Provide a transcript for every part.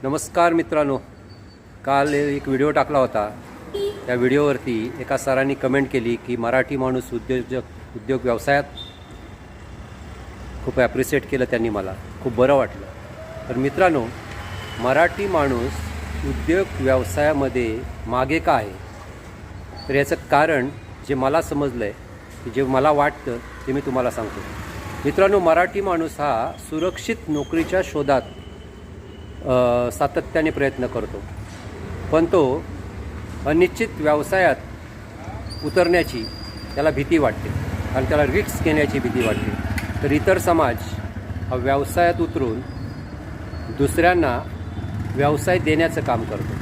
नमस्कार मित्रांनो, काल एक व्हिडिओ टाकला होता. त्या व्हिडिओवरती एका सरांनी कमेंट केली की मराठी माणूस उद्योग व्यवसायात खूप ॲप्रिशिएट केलं त्यांनी. मला खूप बरं वाटलं. तर मित्रांनो, मराठी माणूस उद्योग व्यवसायामध्ये मागे का आहे? तर याचं कारण जे मला समजलं आहे, की जे मला वाटतं ते मी तुम्हाला सांगतो. मित्रांनो, मराठी माणूस हा सुरक्षित नोकरीच्या शोधात सातत्याने प्रयत्न करतो, पण तो अनिश्चित व्यवसायात उतरण्याची त्याला भीती वाटते, कारण त्याला रिस्क घेण्याची भीती वाटते. तर इतर समाज हा व्यवसायात उतरून दुसऱ्यांना व्यवसाय देण्याचं काम करतो.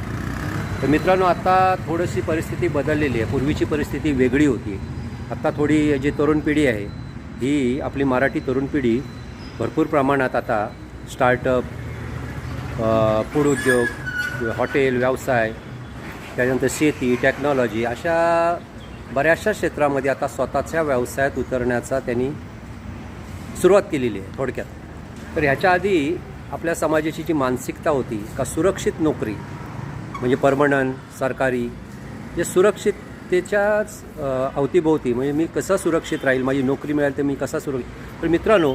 तर मित्रांनो, आता थोडीशी परिस्थिती बदललेली आहे. पूर्वीची परिस्थिती वेगळी होती. आता थोडी जी तरुण पिढी आहे, ही आपली मराठी तरुण पिढी भरपूर प्रमाणात आता स्टार्टअप, फूड उद्योग, हॉटेल व्यवसाय, त्यानंतर शेती, टेक्नॉलॉजी अशा बऱ्याचशा क्षेत्रामध्ये आता स्वतःच्या व्यवसायात उतरण्याचा त्यांनी सुरुवात केलेली आहे थोडक्यात. तर ह्याच्या आधी आपल्या समाजाची जी मानसिकता होती का सुरक्षित नोकरी म्हणजे परमनंट सरकारी, जे सुरक्षिततेच्याच अवतीभोवती, म्हणजे मी कसं सुरक्षित राहील, माझी नोकरी मिळाली तर मी कसा सुरक्षित. तर मित्रांनो,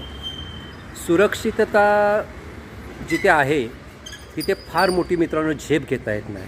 सुरक्षितता जिथे आहे तिथे फार मोठी मित्रांनो झेप घेता येत नाही.